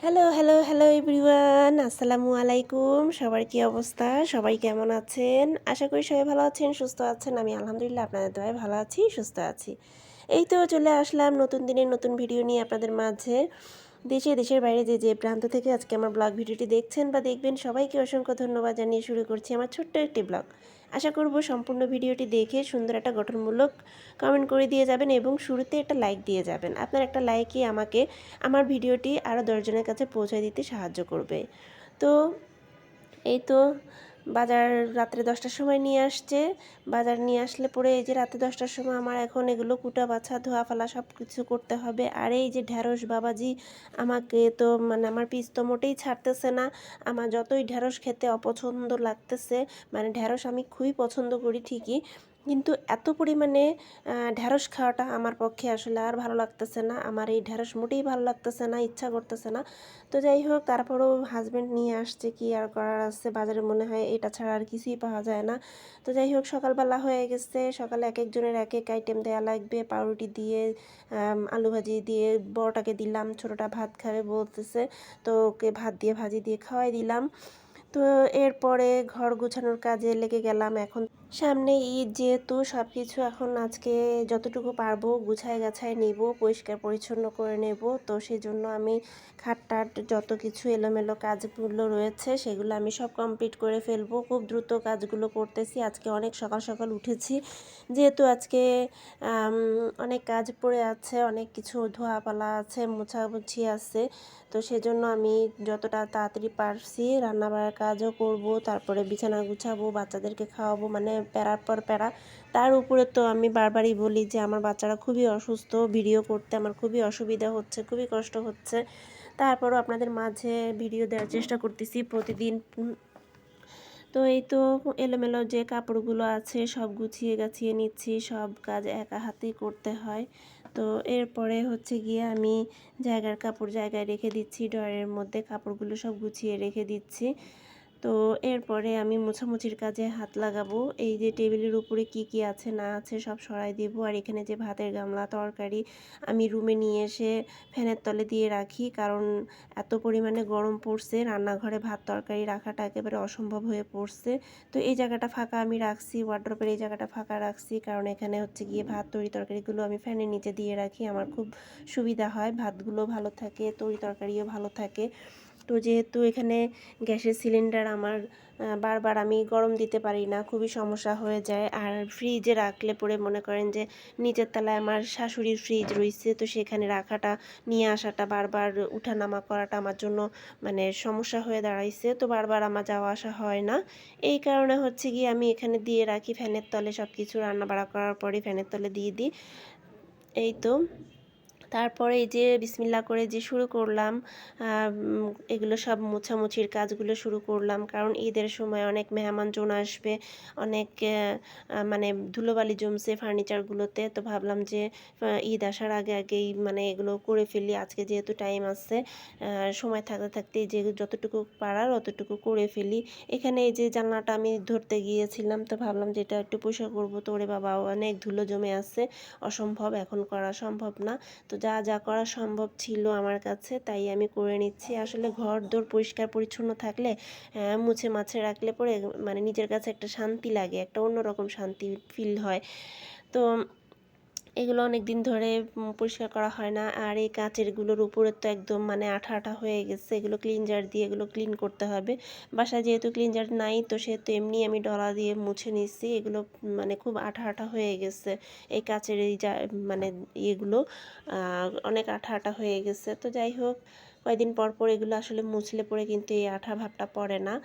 Hello, hello, hello everyone. আসসালামু আলাইকুম। সবার কি অবস্থা? সবাই কেমন আছেন? আশা করি সবাই ভালো আছেন, সুস্থ আছেন। আমি আলহামদুলিল্লাহ আপনাদের দোয়ায় ভালো আছি, সুস্থ আছি। এই তো চলে আসলাম নতুন দিনের নতুন ভিডিও নিয়ে আপনাদের মাঝে। দেশের বাইরে যে প্রান্ত থেকে আজকে আমার ব্লগ ভিডিওটি দেখছেন বা দেখবেন সবাইকে অসংখ্য ধন্যবাদ জানিয়ে শুরু করছি আমার ছোট্ট একটি ব্লগ। আশা করব সম্পূর্ণ ভিডিওটি দেখে সুন্দর একটা গঠনমূলক কমেন্ট করে দিয়ে যাবেন এবং শুরুতে একটা লাইক দিয়ে যাবেন। আপনার একটা লাইকই আমাকে আমার ভিডিওটি আরও 10 জনের কাছে পৌঁছে দিতে সাহায্য করবে। তো এই তো বাজার রাত্রে 10টার সময় নিয়ে আসছে। বাজার নিয়ে আসলে পরে এই যে রাতে 10টার সময় আমার এখন এগুলো কুটা বাছা ধোয়া ফেলা সব কিছু করতে হবে। আর এই যে ঢ্যাঁড়স বাবাজি আমাকে তো মানে আমার পিস তো মোটেই ছাড়তেছে না। আমার যতই ঢ্যাঁড়স খেতে অপছন্দ লাগতেছে, মানে ঢ্যাঁড়স আমি খুবই পছন্দ করি ঠিকই, কিন্তু এত পরিমাণে ঢ্যাঁড়স খাওয়াটা আমার পক্ষে আসলে আর ভালো লাগতেছে না। আমার এই ঢ্যাঁড়স মোটেই ভালো লাগতেছে না, ইচ্ছা করতেছে না। তো যাই হোক, তারপরেও হাজব্যান্ড নিয়ে আসছে, কি আর করার আছে, বাজারে মনে হয় এটা ছাড়া আর কিছুই পাওয়া যায় না। তো যাই হোক, সকালবেলা হয়ে গেছে। সকালে এক একজনের এক এক আইটেম দেওয়া লাগবে। পাউরুটি দিয়ে আলু ভাজি দিয়ে বড়টাকে দিলাম, ছোটোটা ভাত খাবে বলতেছে, তো ওকে ভাত দিয়ে ভাজি দিয়ে খাওয়াই দিলাম। তো এরপরে ঘর গোছানোর কাজে লেগে গেলাম। এখন সামনে ঈদ যেহেতু সব কিছু এখন আজকে যতটুকু পারবো গুছায় গাছায় নেব, পরিষ্কার পরিচ্ছন্ন করে নেব। তো সেজন্য আমি খাটটাট যত কিছু এলোমেলো কাজগুলো রয়েছে সেগুলো আমি সব কমপ্লিট করে ফেলবো। খুব দ্রুত কাজগুলো করতেছি। আজকে অনেক সকাল সকাল উঠেছি, যেহেতু আজকে অনেক কাজ পড়ে আছে, অনেক কিছু ধোয়াপালা আছে, মোছামুছি আছে। তো সেজন্য আমি যতটা তাড়াতাড়ি পারছি রান্নাবাড়ার কাজও করব, তারপরে বিছানা গুছাবো, বাচ্চাদেরকে খাওয়াবো, মানে প্যারার পর প্যারা। তার উপরে তো আমি বারবারই বলি যে আমার বাচ্চারা খুবই অসুস্থ, ভিডিও করতে আমার খুবই অসুবিধা হচ্ছে, খুবই কষ্ট হচ্ছে। তারপরও আপনাদের মাঝে ভিডিও দেওয়ার চেষ্টা করতেছি প্রতিদিন। তো এই তো এলোমেলো যে কাপড়গুলো আছে সব গুছিয়ে গাছিয়ে নিচ্ছি, সব কাজ একা হাতেই করতে হয়। তো এরপরে হচ্ছে গিয়ে আমি জায়গার কাপড় জায়গায় রেখে দিচ্ছি, ড্রয়ারের মধ্যে কাপড়গুলো সব গুছিয়ে রেখে দিচ্ছি। তো এরপরে আমি মোছামুছির কাজে হাত লাগাবো। এই যে টেবিলের উপরে কি কি আছে না আছে সব সরাই দেব। আর এখানে যে ভাতের গামলা তরকারি আমি রুমে নিয়ে এসে ফ্যানের তলে দিয়ে রাখি, কারণ এত পরিমাণে গরম পড়ছে, রান্নাঘরে ভাত তরকারি রাখাটা একেবারে অসম্ভব হয়ে পড়ছে। তো এই জায়গাটা ফাঁকা আমি রাখছি, ওয়ার্ড্রোবের এই জায়গাটা ফাঁকা রাখছি, কারণ এখানে হচ্ছে গিয়ে ভাত তরকারিগুলো আমি ফ্যানের নিচে দিয়ে রাখি। আমার খুব সুবিধা হয়, ভাতগুলো ভালো থাকে, তরকারিও ভালো থাকে। তো যেহেতু এখানে গ্যাসের সিলিন্ডার আমার বারবার আমি গরম দিতে পারি না, খুবই সমস্যা হয়ে যায়। আর ফ্রিজে রাখলে পরে মনে করেন যে নিচের তলায় আমার শাশুড়ির ফ্রিজ রয়েছে, তো সেখানে রাখাটা নিয়ে আসাটা বারবার উঠানামা করাটা আমার জন্য মানে সমস্যা হয়ে দাঁড়াইছে। তো বারবার আমার যাওয়া আসা হয় না, এই কারণে হচ্ছে গিয়ে আমি এখানে দিয়ে রাখি ফ্যানের তলে। সব কিছু রান্না বাড়া করার পরে ফ্যানের তলে দিয়ে দিই। এই তো তারপরে এই যে বিসমিল্লা করে যে শুরু করলাম, এগুলো সব মোছামুছির কাজগুলো শুরু করলাম, কারণ ঈদের সময় অনেক মেহমানজন আসবে, অনেক মানে ধুলোবালি জমছে ফার্নিচারগুলোতে। তো ভাবলাম যে ঈদ আসার আগে আগেই মানে এগুলো করে ফেলি, আজকে যেহেতু টাইম আছে, সময় থাকতে থাকতেই যে যতটুকু পারার অতটুকু করে ফেলি। এখানে এই যে জানলাটা আমি ধরতে গিয়েছিলাম, তো ভাবলাম যে এটা একটু পরিষ্কার করবো। তো ওরে বাবা, অনেক ধুলো জমে আছে, অসম্ভব, এখন করা সম্ভব না। তো যা যা করা সম্ভব ছিল আমার কাছে তাই আমি করে নিচ্ছি। আসলে ঘর দোর পরিষ্কার পরিচ্ছন্ন থাকলে মুছে মাছে রাখলে পরে মানে নিজের কাছে একটা শান্তি লাগে, একটা অন্যরকম শান্তি ফিল হয়। তো এগুলো অনেক দিন ধরে পরিষ্কার করা হয় না। আর এই কাচেরগুলোর উপরে তো একদম মানে আঠা আঠা হয়ে গেছে, এগুলো ক্লিনজার দিয়ে এগুলো ক্লিন করতে হবে। বাসায় যেহেতু ক্লিনজার নাই, তো সেহেতু এমনি আমি ডলা দিয়ে মুছে নিচ্ছি। এগুলো মানে খুব আঠা আঠা হয়ে গেছে, এই কাচের এই যা মানে ইয়েগুলো অনেক আঠা আঠা হয়ে গেছে। তো যাই হোক, কয়েকদিন পর পর এগুলো আসলে মুছলে পরে কিন্তু এই আঠা ভাবটা পড়ে না।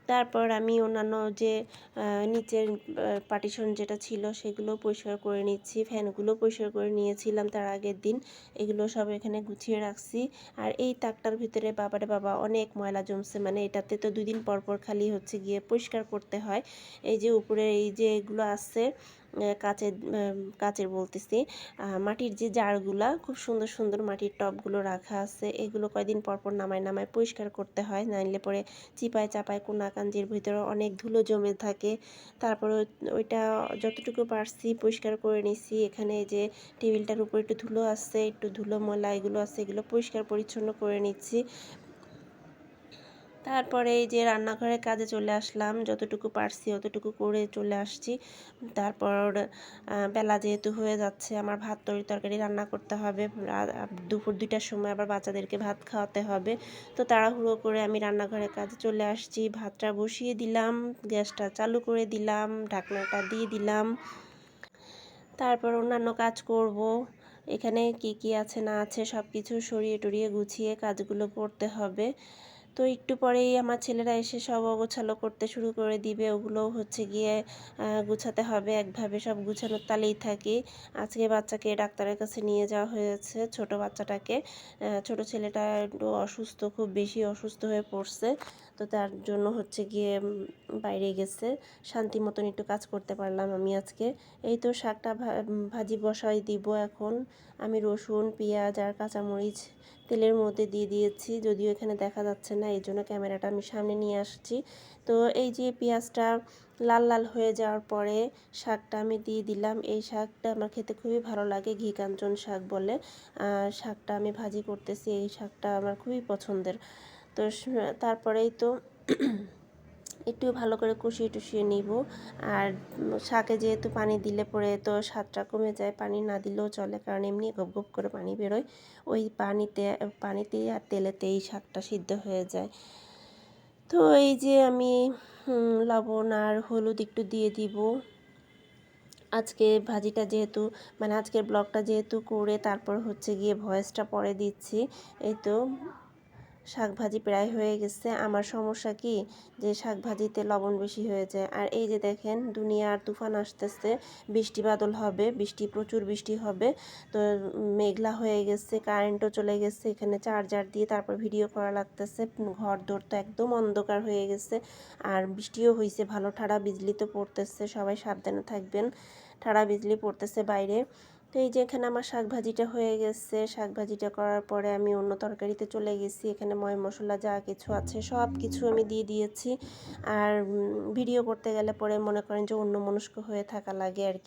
তারপর আমি অন্যান্য যে নিচের পার্টিশন যেটা ছিল সেগুলো পরিষ্কার করে নিচ্ছি, ফ্যানগুলো পরিষ্কার করে নিয়েছিলাম তার আগের দিন, এগুলো সব এখানে গুছিয়ে রাখছি। আর এই তাকটার ভিতরে বাবারে বাবা অনেক ময়লা জমছে, মানে এটাতে তো 2 দিন পর পর খালি হচ্ছে গিয়ে পরিষ্কার করতে হয়। এই যে উপরে এই যে এগুলো আছে কাচের বলতেছি মাটির যে জারগুলা খুব সুন্দর সুন্দর মাটির টবগুলো রাখা আছে, এগুলো কয়দিন পর পর নামায় পরিষ্কার করতে হয়, নাইলে পরে চিপায় চাপায় কোনাকাঞ্জির ভিতরে অনেক ধুলো জমে থাকে। তারপরে ওইটা যতটুকু পারছি পরিষ্কার করে নিছি। এখানে যে টেবিলটার উপর একটু ধুলো আছে, একটু ধুলো ময়লা এগুলো আছে, এগুলো পরিষ্কার পরিচ্ছন্ন করে নিচ্ছি। তারপরে এই যে রান্নাঘরের কাজে চলে আসলাম, যতটুকু পারছি অতটুকু করে চলে আসছি। তারপর বেলা যেহেতু হয়ে যাচ্ছে, আমার ভাত তরকারি রান্না করতে হবে, দুপুর 2টার সময় আবার বাচ্চাদেরকে ভাত খাওয়াতে হবে। তো তাড়াহুড়ো করে আমি রান্নাঘরের কাজে চলে আসছি, ভাতটা বসিয়ে দিলাম, গ্যাসটা চালু করে দিলাম, ঢাকনাটা দিয়ে দিলাম। তারপর অন্যান্য কাজ করব। এখানে কি আছে না আছে সব কিছু সরিয়ে টরিয়ে গুছিয়ে কাজগুলো করতে হবে। তো একটু পরেই আমার ছেলেরা এসে সব অগোছালো করতে শুরু করে দিবে, ওগুলো হচ্ছে গিয়ে গুছাতে হবে। একভাবে সব গুছানোর তালেই থাকি। আজকে বাচ্চাকে ডাক্তারের কাছে নিয়ে যাওয়া হয়েছে, ছোট বাচ্চাটাকে। ছোট ছেলেটা একটু অসুস্থ, খুব বেশি অসুস্থ হয়ে পড়ছে। তো তার জন্য হচ্ছে গিয়ে বাইরে গেছে, শান্তি মতন একটু কাজ করতে পারলাম আমি আজকে। এই তো শাকটা ভাজি বসাই দিব এখন। আমি রসুন পেঁয়াজ আর কাঁচামরিচ তেলের মধ্যে দিয়ে দিয়েছি, যদিও এখানে দেখা যাচ্ছে না, এই জন্য ক্যামেরাটা আমি সামনে নিয়ে আসছি। তো এই যে পেঁয়াজটা লাল লাল হয়ে যাওয়ার পরে শাকটা আমি দিয়ে দিলাম। এই শাকটা আমার খেতে খুবই ভালো লাগে, ঘি কাঞ্চন শাক বলে। শাকটা আমি ভাজি করতেছি, এই শাকটা আমার খুবই পছন্দের। তো তারপরেই তো একটু ভালো করে কষিয়ে টুষিয়ে নিব। আর শাকে যেহেতু পানি দিলে পরে তো স্বাদটা কমে যায়, পানি না দিলেও চলে, কারণ এমনি গপ গপ করে পানি বেরোয়। ওই পানিতেই আর তেলেতেই শাকটা সিদ্ধ হয়ে যায়। তো এই যে আমি লবণ আর হলুদ একটু দিয়ে দিব। আজকে ভাজিটা যেহেতু আজকের ব্লগটা যেহেতু করে তারপর হচ্ছে গিয়ে ভয়েসটা পরে দিচ্ছি। এই তো শাক ভাজি প্রায় হয়ে গেছে। আমার সমস্যা কি, যে শাক ভাজিতে লবণ বেশি হয়ে যায়। আর এই যে দেখেন দুনিয়ার তুফান আসতেছে, বৃষ্টি বাদল হবে, প্রচুর বৃষ্টি হবে। তো মেঘলা হয়ে গেছে, কারেন্টও চলে গেছে, এখানে চার্জার দিয়ে তারপর ভিডিও করা লাগতেছে। ঘর দোর তো একদম অন্ধকার হয়ে গেছে। আর বৃষ্টিও হয়েছে ভালো, ঠাড়া বিজলি তো পড়তেছে, সবাই সাবধানে থাকবেন, ঠাড়া বিজলি পড়তেছে বাইরে। তো এই যে এখানে আমার শাক ভাজিটা হয়ে গেছে। শাক ভাজিটা করার পরে আমি অন্য তরকারিতে চলে গেছি। এখানে ময় মশলা যা কিছু আছে সব কিছু আমি দিয়ে দিয়েছি। আর ভিডিও করতে গেলে পরে মনে করেন যে অন্যমনস্ক হয়ে থাকা লাগে আর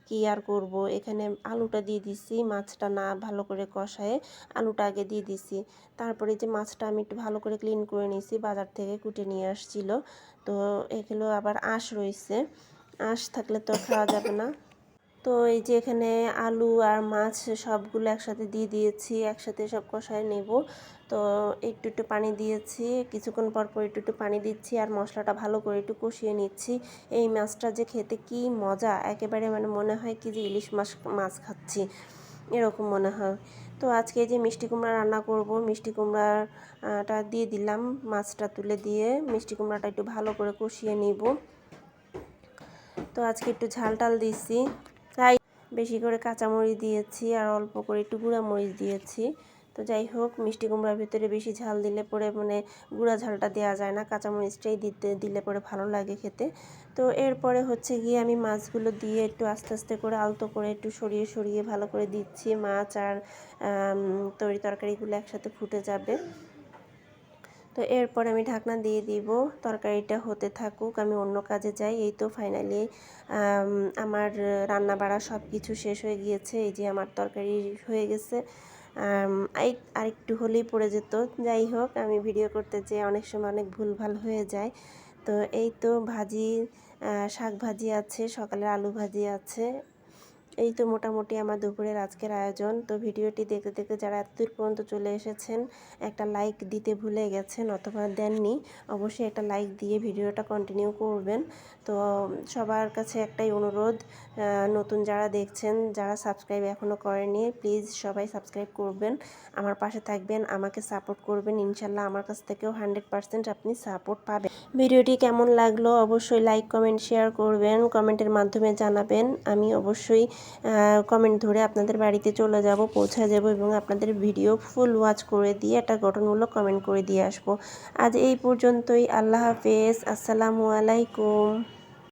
কি আর করব। এখানে আলুটা দিয়ে দিছি, মাছটা না ভালো করে কষায়ে আলুটা আগে দিয়ে দিছি। তারপরে যে মাছটা আমি একটু ভালো করে ক্লিন করে নিয়েছি, বাজার থেকে কুটে নিয়ে আসছিল। তো এগুলো আবার আঁশ রয়েছে, আঁশ থাকলে তো খাওয়া যাবে না। তো এই যে এখানে আলু আর মাছ সবগুলো একসাথে দিয়ে দিয়েছি, একসাথে সব কষায় নেব। তো একটু পানি দিয়েছি, কিছুক্ষণ পর পর একটু পানি দিচ্ছি আর মশলাটা ভালো করে একটু কষিয়ে নিচ্ছি। এই মাছটা যে খেতে কি মজা, একেবারে মনে হয় কি যে ইলিশ মাছ খাচ্ছি, এরকম মনে হয়। তো আজকে যে মিষ্টি কুমড়া রান্না করব, মিষ্টি কুমড়াটা দিয়ে দিলাম, মাছটা তুলে দিয়ে মিষ্টি কুমড়াটা একটু ভালো করে কষিয়ে নিব। তো আজকে একটু ঝাল টাল দিয়েছি, তাই বেশি করে কাঁচামরিচ দিয়েছি আর অল্প করে একটু গুঁড়া মরিচ দিয়েছি। তো যাই হোক, মিষ্টি কুমড়ার ভিতরে বেশি ঝাল দিলে পরে গুঁড়া ঝালটা দেওয়া যায় না, কাঁচামরিচটাই দিলে পরে ভালো লাগে খেতে। তো এরপরে হচ্ছে গিয়ে আমি মাছগুলো দিয়ে একটু আস্তে আস্তে করে আলতো করে একটু সরিয়ে সরিয়ে ভালো করে দিচ্ছি। মাছ আর তরকারিগুলো একসাথে ফুটে যাবে। তো এরপর আমি ঢাকনা দিয়ে দিব, তরকারিটা হতে থাকুক, আমি অন্য কাজে যাই। এই তো ফাইনালি আমার রান্না বাড়া সব কিছু শেষ হয়ে গিয়েছে। এই যে আমার তরকারি হয়ে গেছে, আরেকটু হলেই পড়ে যেত। যাই হোক, আমি ভিডিও করতে যেয়ে অনেক সময় অনেক ভুলভাল হয়ে যায়। তো এই তো শাক ভাজি আছে, সকালের আলু ভাজি আছে। এই তো মোটামুটি আমার দুপুরের আজকের আয়োজন। তো ভিডিওটি দেখতে দেখতে যারা এতদূর পর্যন্ত চলে এসেছেন, একটা লাইক দিতে ভুলে গেছেন অথবা দেননি, অবশ্যই একটা লাইক দিয়ে ভিডিওটা কন্টিনিউ করবেন। তো সবার কাছে একটাই অনুরোধ, নতুন যারা দেখছেন, যারা সাবস্ক্রাইব এখনও করেনি, প্লিজ সবাই সাবস্ক্রাইব করবেন, আমার পাশে থাকবেন, আমাকে সাপোর্ট করবেন। ইনশাল্লাহ আমার কাছ থেকেও 100% আপনি সাপোর্ট পাবেন। ভিডিওটি কেমন লাগলো অবশ্যই লাইক কমেন্ট শেয়ার করবেন, কমেন্টের মাধ্যমে জানাবেন। আমি অবশ্যই কমেন্ট ধরে আপনাদের বাড়িতে চলে যাব, পৌঁছে যাব এবং আপনাদের ভিডিও ফুল ওয়াচ করে দিয়ে একটা গঠনমূলক কমেন্ট করে দিয়ে আসবো। আজ এই পর্যন্তই। আল্লাহ হাফেজ, আসসালামু আলাইকুম।